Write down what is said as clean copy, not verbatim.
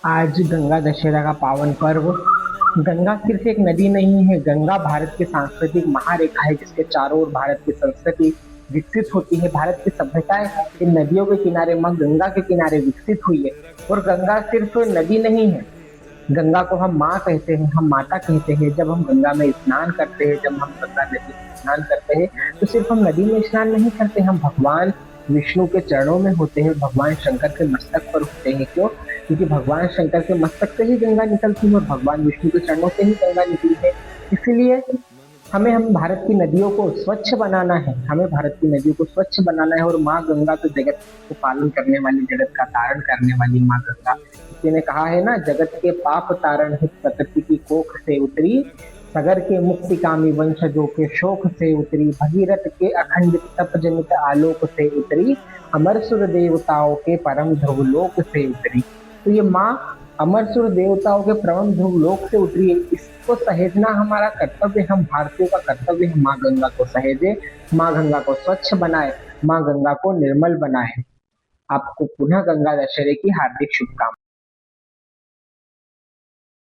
आज गंगा दशहरा का पावन पर्व। गंगा सिर्फ एक नदी नहीं है, गंगा भारत की सांस्कृतिक महारेखा है जिसके चारों ओर भारत की संस्कृति विकसित होती है। भारत की सभ्यताएं इन नदियों के किनारे, माँ गंगा के किनारे विकसित हुई है। और गंगा सिर्फ नदी नहीं है, गंगा को हम माँ कहते हैं, हम माता कहते हैं। जब हम गंगा में स्नान करते हैं, जब हम गंगा नदी में स्नान करते हैं, तो सिर्फ हम नदी में स्नान नहीं करते, हम भगवान विष्णु के चरणों में होते हैं, भगवान शंकर के मस्तक पर होते हैं। क्यों? क्योंकि भगवान शंकर के मस्तक से ही गंगा निकलती है और भगवान विष्णु के चरणों से ही गंगा निकली है। इसलिए हम भारत की नदियों को स्वच्छ बनाना है, हमें भारत की नदियों को स्वच्छ बनाना है। और माँ गंगा तो जगत को पालन करने वाली, जगत का तारण करने वाली माँ गंगा। किसी ने कहा है ना, जगत के पाप तारण है, प्रकृति की कोख से उतरी, सगर के मुक्ति कामी वंशजों के शोक से उतरी, भगीरथ के अखंडित तप जनित आलोक से उतरी, अमर सुर देवताओं के परम ध्रुवलोक से उतरी। तो ये माँ अमरसुर देवताओं के परम ध्रुवलोक से उतरी है, इसको सहेजना हमारा कर्तव्य, हम भारतीयों का कर्तव्य है। माँ गंगा को सहेजे, माँ गंगा को स्वच्छ बनाए, माँ गंगा को निर्मल बनाए। आपको पुनः गंगा दशहरे की हार्दिक शुभकामनाएं।